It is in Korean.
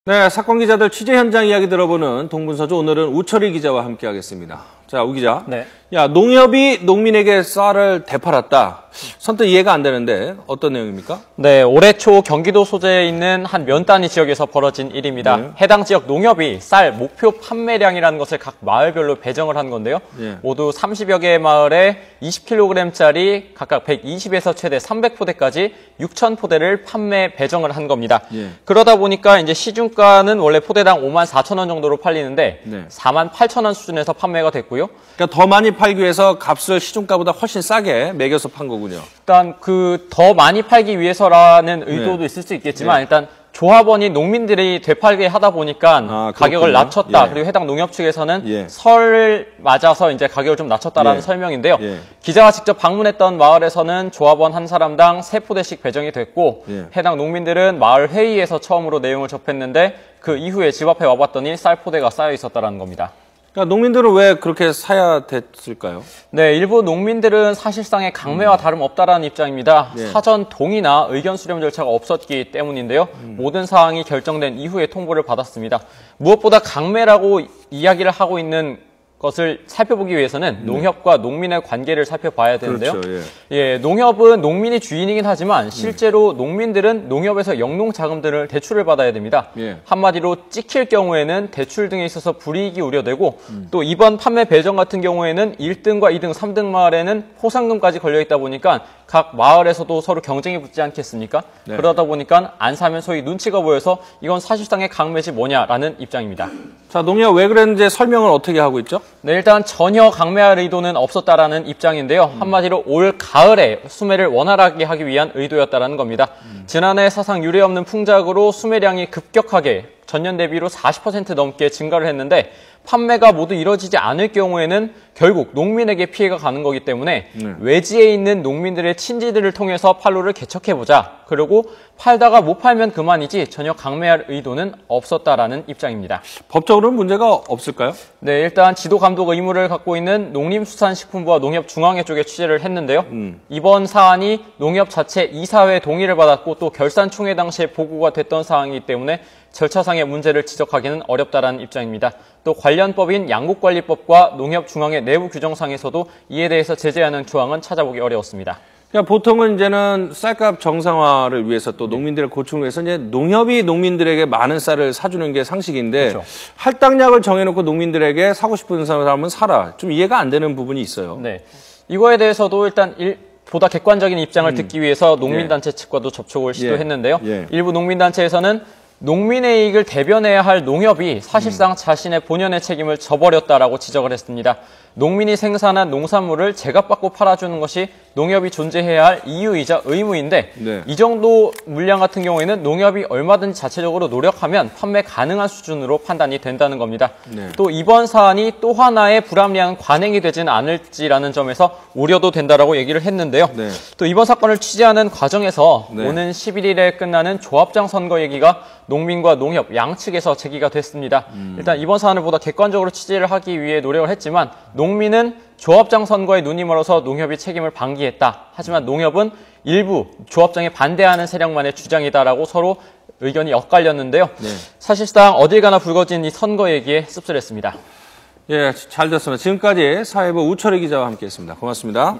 네, 사건 기자들 취재 현장 이야기 들어보는 동분서주 오늘은 우철희 기자와 함께하겠습니다. 자, 우 기자. 네. 야, 농협이 농민에게 쌀을 되팔았다. 선뜻 이해가 안 되는데 어떤 내용입니까? 네, 올해 초 경기도 소재에 있는 한 면단위 지역에서 벌어진 일입니다. 네. 해당 지역 농협이 쌀 목표 판매량이라는 것을 각 마을별로 배정을 한 건데요. 네. 모두 30여 개의 마을에 20kg짜리 각각 120에서 최대 300포대까지 6,000포대를 판매 배정을 한 겁니다. 네. 그러다 보니까 이제 시중가는 원래 포대당 54,000원 정도로 팔리는데 네. 48,000원 수준에서 판매가 됐고요. 그러니까 더 많이 팔기 위해서 값을 시중가보다 훨씬 싸게 매겨서 판 거군요. 일단 더 많이 팔기 위해서라는 의도도 있을 수 있겠지만 일단 조합원이 농민들이 되팔게 하다 보니까 가격을 낮췄다. 그리고 해당 농협 측에서는 설을 맞아서 이제 가격을 좀 낮췄다라는 설명인데요. 기자가 직접 방문했던 마을에서는 조합원 한 사람당 3포대씩 배정이 됐고 해당 농민들은 마을 회의에서 처음으로 내용을 접했는데 그 이후에 집 앞에 와봤더니 쌀 포대가 쌓여 있었다는 겁니다. 그러니까 농민들은 왜 그렇게 사야 됐을까요? 네, 일부 농민들은 사실상의 강매와 다름없다라는 입장입니다. 사전 동의나 의견 수렴 절차가 없었기 때문인데요. 모든 사항이 결정된 이후에 통보를 받았습니다. 무엇보다 강매라고 이야기를 하고 있는 것을 살펴보기 위해서는 농협과 농민의 관계를 살펴봐야 되는데요. 그렇죠, 농협은 농민이 주인이긴 하지만 실제로 농민들은 농협에서 영농 자금들을 대출을 받아야 됩니다. 한마디로 찍힐 경우에는 대출 등에 있어서 불이익이 우려되고 또 이번 판매 배정 같은 경우에는 1등과 2등, 3등 마을에는 포상금까지 걸려있다 보니까 각 마을에서도 서로 경쟁이 붙지 않겠습니까? 그러다 보니까 안 사면 소위 눈치가 보여서 이건 사실상의 강매지 뭐냐라는 입장입니다. 자, 농협 왜 그랬는지 설명을 어떻게 하고 있죠? 네, 일단 전혀 강매할 의도는 없었다라는 입장인데요. 한마디로 올 가을에 수매를 원활하게 하기 위한 의도였다라는 겁니다. 지난해 사상 유례없는 풍작으로 수매량이 급격하게 전년 대비로 40% 넘게 증가를 했는데 판매가 모두 이뤄지지 않을 경우에는 결국 농민에게 피해가 가는 거기 때문에 외지에 있는 농민들의 친지들을 통해서 판로를 개척해보자. 그리고 팔다가 못 팔면 그만이지 전혀 강매할 의도는 없었다라는 입장입니다. 법적으로는 문제가 없을까요? 네, 일단 지도 감독 의무를 갖고 있는 농림수산식품부와 농협중앙회 쪽에 취재를 했는데요. 이번 사안이 농협 자체 이사회 동의를 받았고 또 결산총회 당시에 보고가 됐던 사항이기 때문에 절차상의 문제를 지적하기는 어렵다라는 입장입니다. 또 관련 법인 양국관리법과 농협중앙회 내부 규정상에서도 이에 대해서 제재하는 조항은 찾아보기 어려웠습니다. 그러니까 보통은 이제는 쌀값 정상화를 위해서 또 농민들의 고충을 위해서 이제 농협이 농민들에게 많은 쌀을 사주는 게 상식인데 할당량을 정해놓고 농민들에게 사고 싶은 사람은 사라. 좀 이해가 안 되는 부분이 있어요. 네, 이거에 대해서도 일단 보다 객관적인 입장을 듣기 위해서 농민단체 측과도 접촉을 시도했는데요. 일부 농민단체에서는 농민의 이익을 대변해야 할 농협이 사실상 자신의 본연의 책임을 져버렸다라고 지적을 했습니다. 농민이 생산한 농산물을 제값받고 팔아주는 것이 농협이 존재해야 할 이유이자 의무인데 이 정도 물량 같은 경우에는 농협이 얼마든지 자체적으로 노력하면 판매 가능한 수준으로 판단이 된다는 겁니다. 또 이번 사안이 또 하나의 불합리한 관행이 되지는 않을지라는 점에서 우려도 된다라고 얘기를 했는데요. 또 이번 사건을 취재하는 과정에서 오는 11일에 끝나는 조합장 선거 얘기가 농민과 농협 양측에서 제기가 됐습니다. 일단 이번 사안을 보다 객관적으로 취재를 하기 위해 노력을 했지만 농민은 조합장 선거에 눈이 멀어서 농협이 책임을 방기했다. 하지만 농협은 일부 조합장에 반대하는 세력만의 주장이다라고 서로 의견이 엇갈렸는데요. 사실상 어딜 가나 불거진 이 선거 얘기에 씁쓸했습니다. 잘 됐습니다. 지금까지 사회부 우철희 기자와 함께했습니다. 고맙습니다.